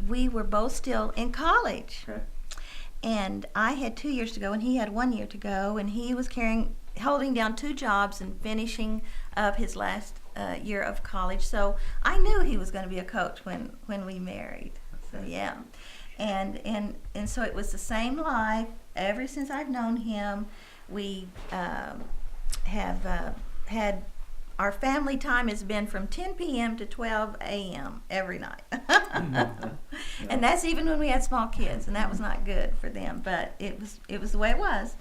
We were both still in college. Okay. And I had 2 years to go, and he had 1 year to go, and he was holding down 2 jobs and finishing up his last year of college. So I knew he was going to be a coach when we married. So yeah, and so it was the same life ever since I've known him. We have had. Our family time has been from 10 p.m. to 12 a.m. every night. And that's even when we had small kids, and that was not good for them, but it was the way it was.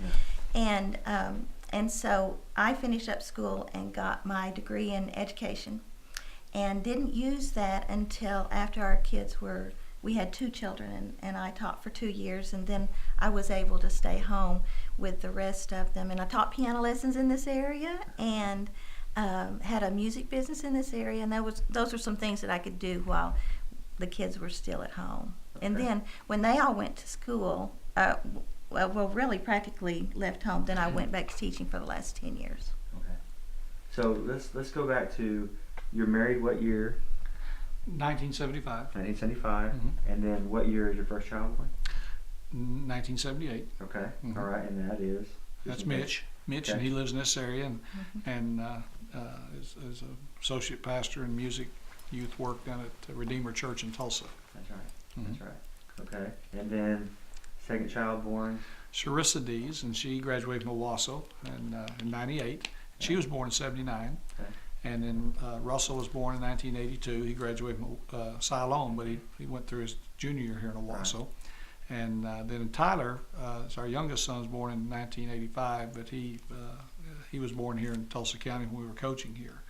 And so I finished up school and got my degree in education, and didn't use that until after our kids we had 2 children, and I taught for 2 years, and then I was able to stay home with the rest of them. And I taught piano lessons in this area, and had a music business in this area, and those were some things that I could do while the kids were still at home. Okay. And then when they all went to school, really practically left home, then I went back to teaching for the last 10 years. Okay. So let's go back to, you're married what year? 1975. 1975. And then what year is your first child born? 1978. Okay. All right, and that is? That's Mitch. Mitch, okay. And he lives in this area, and is an associate pastor in music youth work down at Redeemer Church in Tulsa. That's right. That's right. Okay. And then second child born? Charissa Dees, and she graduated from Owasso in 98. She was born in 79. Okay. And then Russell was born in 1982. He graduated from Siloam, but he went through his junior year here in Owasso. Right. And then Tyler, our youngest son, was born in 1985, but he was born here in Tulsa County when we were coaching here.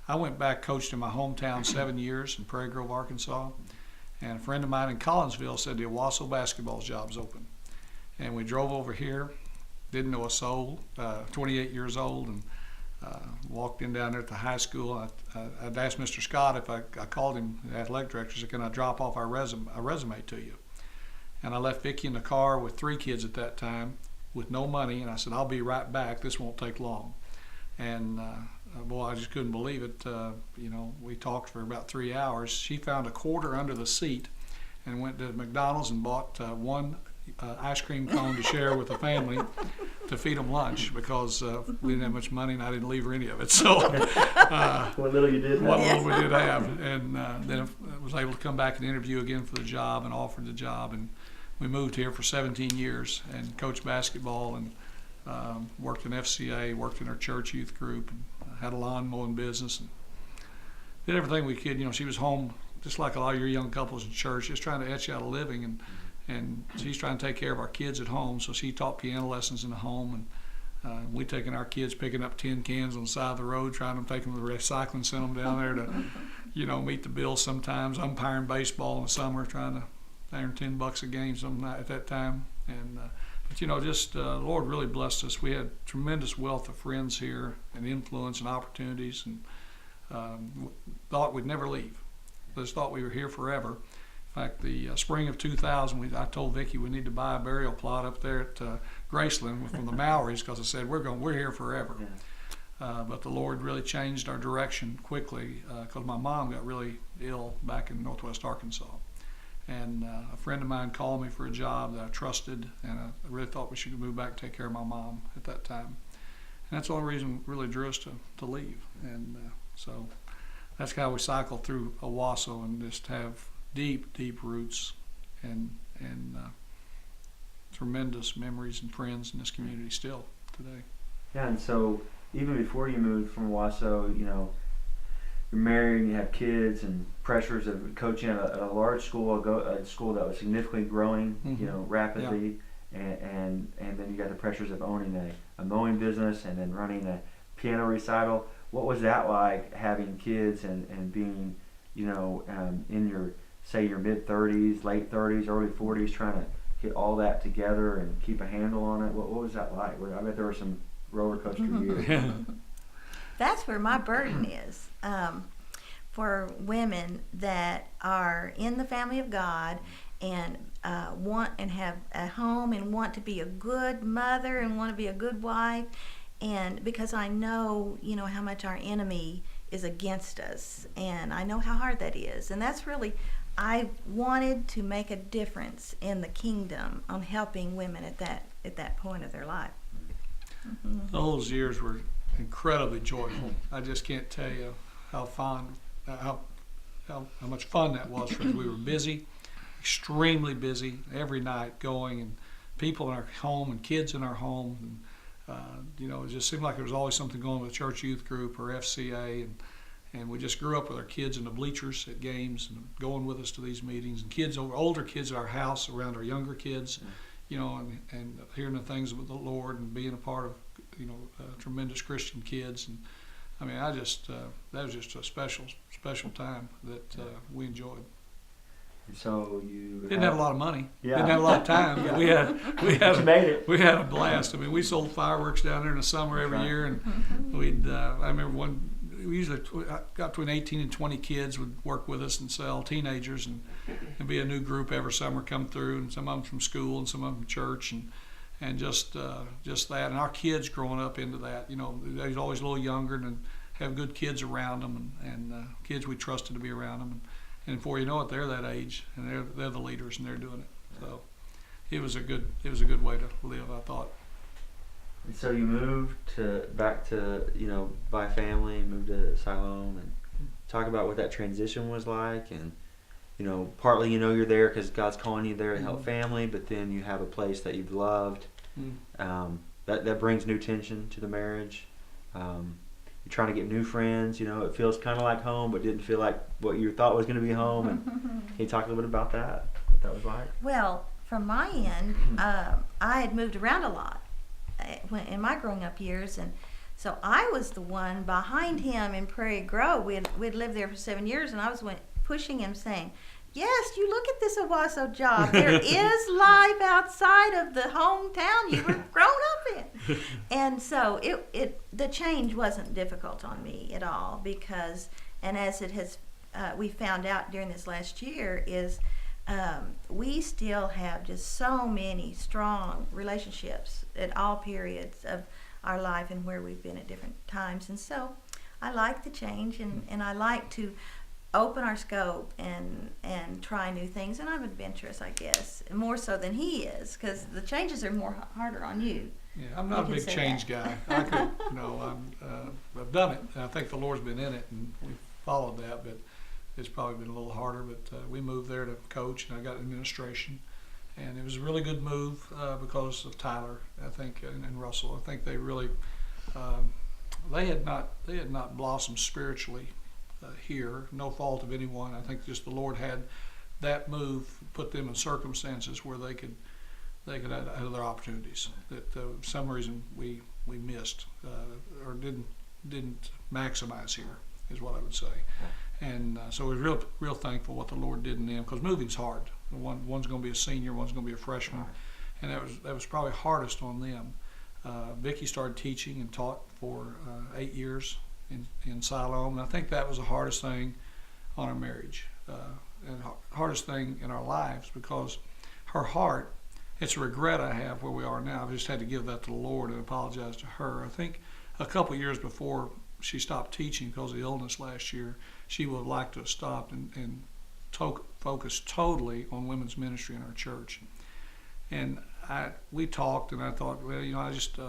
I went back, coached in my hometown 7 years in Prairie Grove, Arkansas, and a friend of mine in Collinsville said the Owasso basketball job's open. And we drove over here, didn't know a soul, 28 years old, and walked in down there at the high school. I'd asked Mr. Scott if I called him, the athletic director, said, can I drop off a resume to you? And I left Vicki in the car with 3 kids at that time with no money, and I said, I'll be right back, this won't take long. And boy, I just couldn't believe it. We talked for about 3 hours. She found a quarter under the seat and went to McDonald's and bought one ice cream cone to share with the family to feed them lunch, because we didn't have much money and I didn't leave her any of it. So what little you did have. What little we did have. And then I was able to come back and interview again for the job and offered the job. And we moved here for 17 years and coached basketball and worked in FCA, worked in our church youth group, and had a lawn mowing business, and did everything we could. She was home just like a lot of your young couples in church, just trying to etch out a living, and she's trying to take care of our kids at home. So she taught piano lessons in the home, and we taking our kids, picking up tin cans on the side of the road, trying to take them to the recycling, send them down there to, meet the bills sometimes, umpiring baseball in the summer, trying to earn $10 a game something at that time. And but the Lord really blessed us. We had tremendous wealth of friends here and influence and opportunities, and thought we'd never leave. Just thought we were here forever. In fact, the spring of 2000, I told Vicki we need to buy a burial plot up there at Graceland from the Maoris, because I said we're here forever. Yeah. But the Lord really changed our direction quickly, because my mom got really ill back in northwest Arkansas. And a friend of mine called me for a job that I trusted, and I really thought we should move back and take care of my mom at that time. And that's the only reason really drew us to leave. And so that's how we cycle through Owasso and just have deep, deep roots and tremendous memories and friends in this community still today. Yeah, and so even before you moved from Owasso, you're married and you have kids and pressures of coaching at a large school, a school that was significantly growing, rapidly, yeah. and then you got the pressures of owning a mowing business and then running a piano recital. What was that like, having kids and being, in your mid-30s, late 30s, early 40s, trying to get all that together and keep a handle on it? What was that like? I bet there were some roller coaster years. That's where my burden is. For women that are in the family of God and want and have a home and want to be a good mother and want to be a good wife, and because I know, how much our enemy is against us, and I know how hard that is, and that's really I wanted to make a difference in the kingdom on helping women at that point of their life. Mm-hmm. Those years were incredibly joyful. I just can't tell you how much fun that was for us. We were busy, extremely busy every night, going, and people in our home and kids in our home. And, it just seemed like there was always something going with the church youth group or FCA, and we just grew up with our kids in the bleachers at games and going with us to these meetings, and kids, older kids at our house around our younger kids, and hearing the things of the Lord and being a part of, tremendous Christian kids. And I mean, that was just a special time that we enjoyed. So you didn't have a lot of money. Yeah. Didn't have a lot of time. But we had a blast. I mean, we sold fireworks down there in the summer every year, and we'd. I remember we usually got between 18 and 20 kids would work with us and sell, teenagers, and be a new group every summer come through, and some of them from school and some of them from church, and just that. And our kids growing up into that, they was always a little younger and have good kids around them, and kids we trusted to be around them. And before you know it, they're that age, and they're the leaders, and they're doing it. So it was a good way to live, I thought. And so you moved back to by family, moved to Siloam, and talk about what that transition was like. And partly you're there because God's calling you there to help family, but then you have a place that you've loved. That brings new tension to the marriage. You're trying to get new friends. It feels kind of like home, but didn't feel like what you thought was going to be home. And can you talk a little bit about that? What that was like? Well, from my end, I had moved around a lot in my growing up years, and so I was the one behind him in Prairie Grove. We'd lived there for 7 years, and I was pushing him, saying, "Yes, you look at this Owasso job. There is life outside of the hometown you were grown up in." And so the change wasn't difficult on me at all, because, and as it has, we found out during this last year, is we still have just so many strong relationships at all periods of our life and where we've been at different times. And so I like the change, and I like to open our scope and try new things. And I'm adventurous, I guess, more so than he is, because the changes are more harder on you. Yeah, I'm not a big change guy. I could, I've done it, and I think the Lord's been in it, and we've followed that, but it's probably been a little harder. But we moved there to coach, and I got administration, and it was a really good move because of Tyler, I think, and Russell. I think they really they had not blossomed spiritually here. No fault of anyone. I think just the Lord had that move, put them in circumstances where they could have other opportunities that for some reason we missed or didn't maximize here, is what I would say. And so we're real thankful what the Lord did in them, because moving's hard. One's going to be a senior, one's going to be a freshman, and that was probably hardest on them. Vicki started teaching and taught for 8 years in Siloam, and I think that was the hardest thing on our marriage, and hardest thing in our lives, because her heart, it's a regret I have where we are now. I've just had to give that to the Lord and apologize to her. I think a couple of years before she stopped teaching because of the illness last year, she would have liked to have stopped and focused totally on women's ministry in our church. And we talked, and I thought, well, I just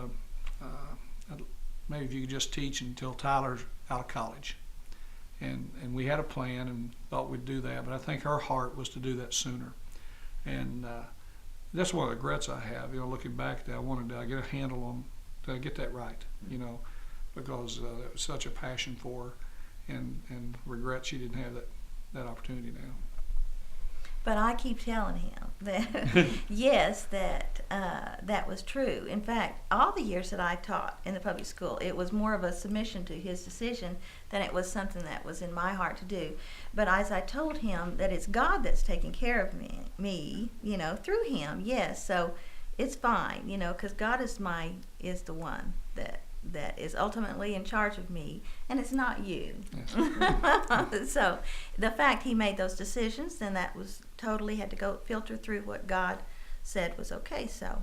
maybe if you could just teach until Tyler's out of college. And we had a plan and thought we'd do that, but I think her heart was to do that sooner. And that's one of the regrets I have, looking back, that I wanted to get a handle on, to get that right, because it was such a passion for her, and regret she didn't have that opportunity now. But I keep telling him that, yes, that was true. In fact, all the years that I taught in the public school, it was more of a submission to his decision than it was something that was in my heart to do. But as I told him that it's God that's taking care of me, through him, yes. So it's fine, because God is the one that is ultimately in charge of me, and it's not you. Yes. So the fact he made those decisions, then that was totally had to go filter through what God said was okay. So